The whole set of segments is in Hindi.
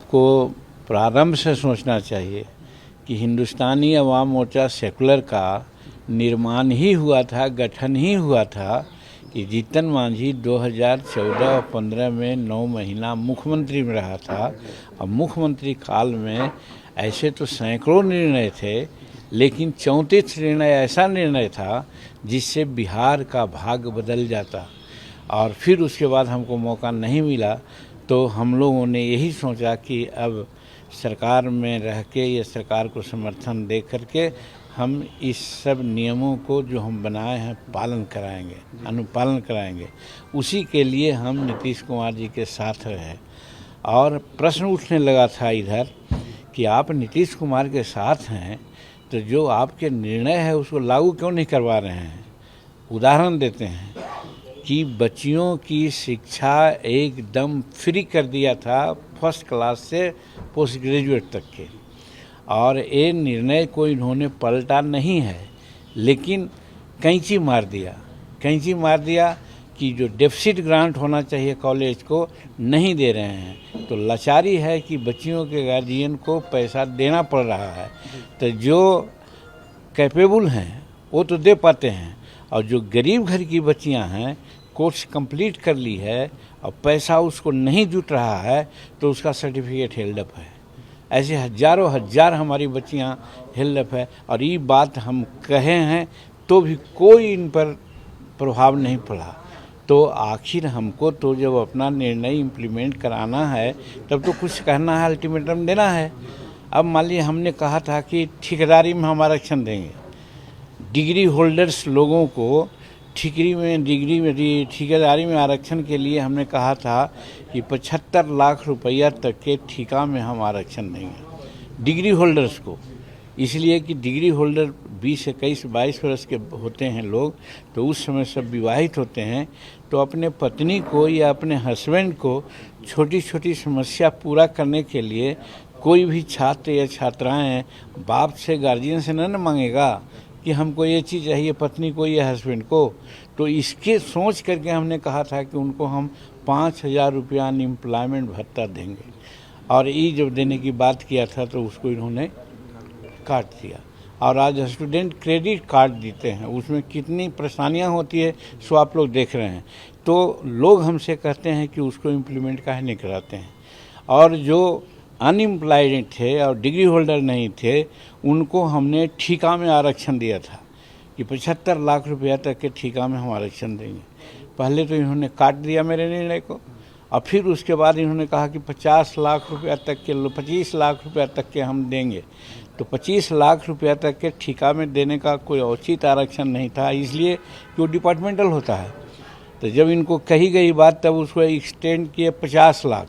आपको प्रारंभ से सोचना चाहिए कि हिंदुस्तानी अवाम मोर्चा सेकुलर का निर्माण ही हुआ था, गठन ही हुआ था कि जीतन मांझी 2014 और 15 में 9 महीना मुख्यमंत्री में रहा था। और मुख्यमंत्री काल में ऐसे तो सैकड़ों निर्णय थे, लेकिन 34 निर्णय ऐसा निर्णय था जिससे बिहार का भाग्य बदल जाता। और फिर उसके बाद हमको मौका नहीं मिला, तो हम लोगों ने यही सोचा कि अब सरकार में रह के या सरकार को समर्थन दे करके हम इस सब नियमों को जो हम बनाए हैं पालन कराएंगे, अनुपालन कराएंगे। उसी के लिए हम नीतीश कुमार जी के साथ रहे। और प्रश्न उठने लगा था इधर कि आप नीतीश कुमार के साथ हैं तो जो आपके निर्णय है उसको लागू क्यों नहीं करवा रहे हैं। उदाहरण देते हैं कि बच्चियों की शिक्षा एकदम फ्री कर दिया था, फर्स्ट क्लास से पोस्ट ग्रेजुएट तक के, और ये निर्णय को इन्होंने पलटा नहीं है, लेकिन कैंची मार दिया कि जो डेफिसिट ग्रांट होना चाहिए कॉलेज को नहीं दे रहे हैं। तो लाचारी है कि बच्चियों के गार्जियन को पैसा देना पड़ रहा है, तो जो कैपेबल हैं वो तो दे पाते हैं, और जो गरीब घर की बच्चियां हैं कोर्स कंप्लीट कर ली है और पैसा उसको नहीं जुट रहा है तो उसका सर्टिफिकेट हेल्ड अप है। ऐसे हजारों हजार हमारी बच्चियां हेल्ड अप है, और ये बात हम कहे हैं तो भी कोई इन पर प्रभाव नहीं पड़ा। तो आखिर हमको तो जब अपना निर्णय इम्प्लीमेंट कराना है तब तो कुछ कहना है, अल्टीमेटम देना है। अब मान लीजिए हमने कहा था कि ठेकेदारी में हम आरक्षण देंगे, डिग्री होल्डर्स लोगों को ठेकेदारी में आरक्षण के लिए हमने कहा था कि 75 लाख रुपया तक के ठेका में हम आरक्षण देंगे डिग्री होल्डर्स को। इसलिए कि डिग्री होल्डर 20, 21, 22 वर्ष के होते हैं लोग, तो उस समय सब विवाहित होते हैं, तो अपने पत्नी को या अपने हस्बैंड को छोटी छोटी समस्या पूरा करने के लिए कोई भी छात्र या छात्राएं बाप से, गार्जियन से न मांगेगा कि हमको ये चीज़ चाहिए पत्नी को या हस्बैंड को। तो इसके सोच करके हमने कहा था कि उनको हम 5,000 रुपया अनएम्प्लॉयमेंट भत्ता देंगे, और ये जब देने की बात किया था तो उसको इन्होंने काट दिया। और आज स्टूडेंट क्रेडिट कार्ड देते हैं, उसमें कितनी परेशानियां होती है सो आप लोग देख रहे हैं। तो लोग हमसे कहते हैं कि उसको इम्प्लीमेंट काहे नहीं कराते हैं। और जो अनएम्प्लॉयड थे और डिग्री होल्डर नहीं थे उनको हमने ठेका में आरक्षण दिया था कि 75 लाख रुपया तक के ठेका में हम आरक्षण देंगे। पहले तो इन्होंने काट दिया मेरे निर्णय को, और फिर उसके बाद इन्होंने कहा कि 50 लाख रुपया तक के 25 लाख रुपया तक के हम देंगे। तो 25 लाख रुपया तक के ठेका में देने का कोई उचित आरक्षण नहीं था, इसलिए कि वो डिपार्टमेंटल होता है। तो जब इनको कही गई बात तब उसको एक्सटेंड किए 50 लाख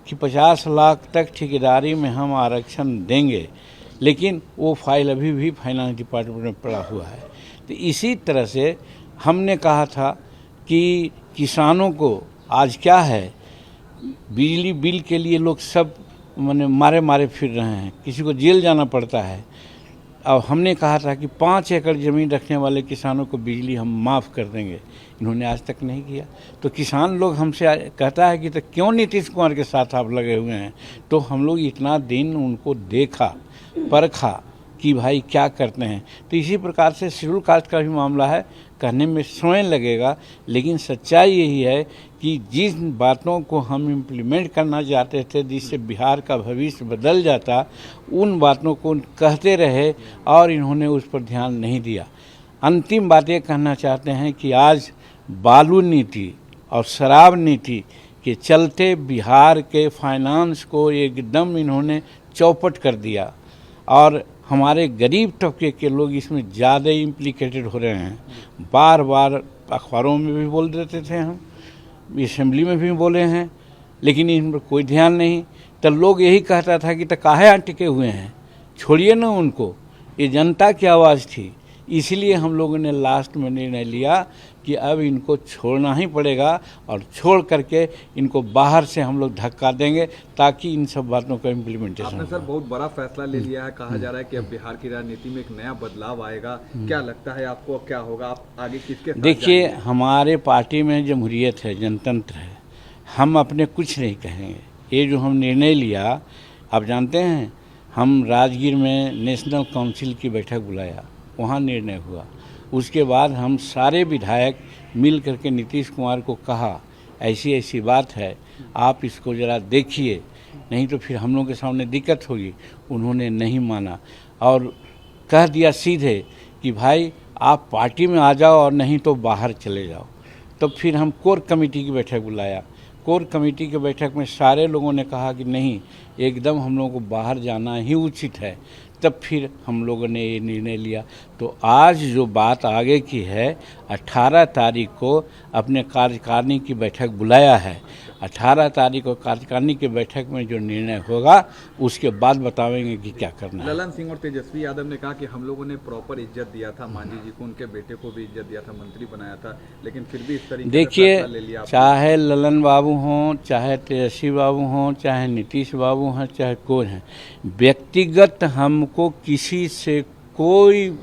कि 50 लाख तक ठेकेदारी में हम आरक्षण देंगे, लेकिन वो फाइल अभी भी फाइनेंस डिपार्टमेंट में पड़ा हुआ है। तो इसी तरह से हमने कहा था कि किसानों को आज क्या है, बिजली बिल के लिए लोग सब मारे फिर रहे हैं, किसी को जेल जाना पड़ता है। और हमने कहा था कि 5 एकड़ ज़मीन रखने वाले किसानों को बिजली हम माफ़ कर देंगे, इन्होंने आज तक नहीं किया। तो किसान लोग हमसे कहता है कि तो क्यों नीतीश कुमार के साथ आप लगे हुए हैं। तो हम लोग इतना दिन उनको देखा, परखा कि भाई क्या करते हैं। तो इसी प्रकार से शेड्यूल कास्ट का भी मामला है, कहने में समय लगेगा, लेकिन सच्चाई यही है कि जिन बातों को हम इम्प्लीमेंट करना चाहते थे जिससे बिहार का भविष्य बदल जाता, उन बातों को कहते रहे और इन्होंने उस पर ध्यान नहीं दिया। अंतिम बात ये कहना चाहते हैं कि आज बालू नीति और शराब नीति के चलते बिहार के फाइनेंस को एकदम इन्होंने चौपट कर दिया, और हमारे गरीब तबके के लोग इसमें ज़्यादा इम्प्लीकेटेड हो रहे हैं। बार बार अखबारों में भी बोल देते थे, हम असेंबली में भी बोले हैं, लेकिन इन पर कोई ध्यान नहीं। तो लोग यही कहता था कि तो काहे टिके हुए हैं, छोड़िए ना उनको, ये जनता की आवाज़ थी। इसलिए हम लोगों ने लास्ट में निर्णय लिया कि अब इनको छोड़ना ही पड़ेगा, और छोड़ करके इनको बाहर से हम लोग धक्का देंगे ताकि इन सब बातों का इम्प्लीमेंटेशन। आपने सर बहुत बड़ा फैसला ले लिया है, कहा जा रहा है कि अब बिहार की राजनीति में एक नया बदलाव आएगा। क्या लगता है आपको, क्या होगा, आप आगे किसके साथ? देखिए, हमारे पार्टी में जमहूरियत है, जनतंत्र है, हम अपने कुछ नहीं कहेंगे, ये जो हम निर्णय लिया, आप जानते हैं हम राजगीर में नेशनल काउंसिल की बैठक बुलाया, वहाँ निर्णय हुआ। उसके बाद हम सारे विधायक मिल करके नीतीश कुमार को कहा ऐसी ऐसी बात है, आप इसको ज़रा देखिए, नहीं तो फिर हम लोगों के सामने दिक्कत होगी। उन्होंने नहीं माना और कह दिया सीधे कि भाई आप पार्टी में आ जाओ और नहीं तो बाहर चले जाओ। तो फिर हम कोर कमेटी की बैठक बुलाया। कोर कमेटी की बैठक में सारे लोगों ने कहा कि नहीं, एकदम हम लोगों को बाहर जाना ही उचित है। तब फिर हम लोगों ने ये निर्णय लिया। तो आज जो बात आगे की है, 18 तारीख को अपने कार्यकारिणी की बैठक बुलाया है। 18 तारीख को कार्यकारिणी की बैठक में जो निर्णय होगा उसके बाद बताएंगे कि क्या करना है। ललन सिंह और तेजस्वी यादव ने कहा कि हम लोगों ने प्रॉपर इज्जत दिया था, मांझी जी को, उनके बेटे को भी इज्जत दिया था, मंत्री बनाया था, लेकिन फिर भी इस तरीके देखिए, से फैसला ले लिया। चाहे ललन बाबू हों, चाहे तेजस्वी बाबू हों, चाहे नीतीश बाबू हैं, चाहे कोई हैं, व्यक्तिगत हमको किसी से कोई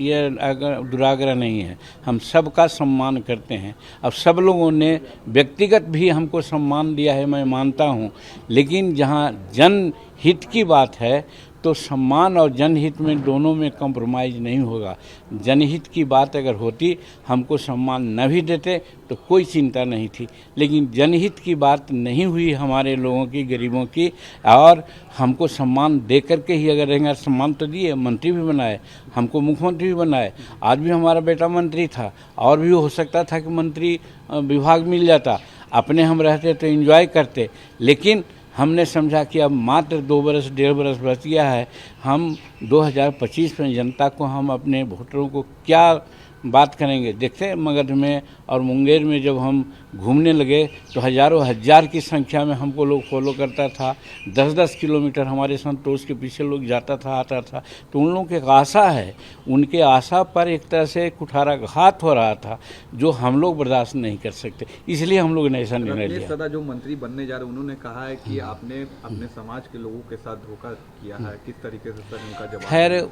ये अगर दुराग्रह नहीं है। हम सबका सम्मान करते हैं। अब सब लोगों ने व्यक्तिगत भी हमको सम्मान दिया है, मैं मानता हूँ, लेकिन जहाँ जनहित की बात है तो सम्मान और जनहित में दोनों में कॉम्प्रोमाइज़ नहीं होगा। जनहित की बात अगर होती, हमको सम्मान न भी देते तो कोई चिंता नहीं थी, लेकिन जनहित की बात नहीं हुई हमारे लोगों की, गरीबों की, और हमको सम्मान दे करके ही अगर रहेंगे। सम्मान तो दिए, मंत्री भी बनाए, हमको मुख्यमंत्री भी बनाए। आज भी हमारा बेटा मंत्री था, और भी हो सकता था कि मंत्री विभाग मिल जाता। अपने हम रहते तो एंजॉय करते, लेकिन हमने समझा कि अब मात्र 2 बरस 1.5 बरस बच गया है। हम 2025 में जनता को, हम अपने वोटरों को क्या बात करेंगे। देखते हैं मगध में और मुंगेर में जब हम घूमने लगे तो हज़ारों हज़ार की संख्या में हमको लोग फॉलो करता था। 10-10 किलोमीटर हमारे संतोष के पीछे लोग जाता था, आता था। तो उन लोगों की एक आशा है, उनके आशा पर एक तरह से कुठाराघात हो रहा था, जो हम लोग बर्दाश्त नहीं कर सकते। इसलिए हम लोग ने ऐसा निर्णय लिया। सदा जो मंत्री बनने जा रहे हैं, उन्होंने कहा है कि आपने अपने समाज के लोगों के साथ धोखा किया है। किस तरीके से सर उनका जवाब? खैर,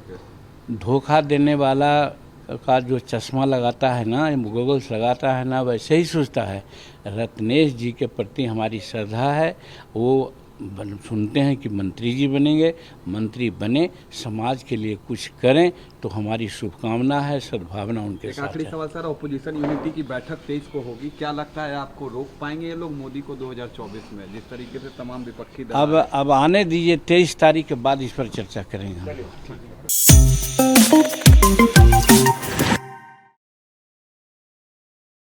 धोखा देने वाला का जो चश्मा लगाता है ना, गोगल्स लगाता है ना, वैसे ही सोचता है। रत्नेश जी के प्रति हमारी श्रद्धा है। वो सुनते हैं कि मंत्री जी बनेंगे, मंत्री बने, समाज के लिए कुछ करें, तो हमारी शुभकामना है, सद्भावना उनके साथ है। आखिरी सवाल सर, ऑपोजिशन यूनिटी की बैठक 23 को होगी, क्या लगता है आपको रोक पाएंगे ये लोग मोदी को 2024 में, जिस तरीके से तमाम विपक्षी दल? अब आने दीजिए, 23 तारीख के बाद इस पर चर्चा करेंगे हम।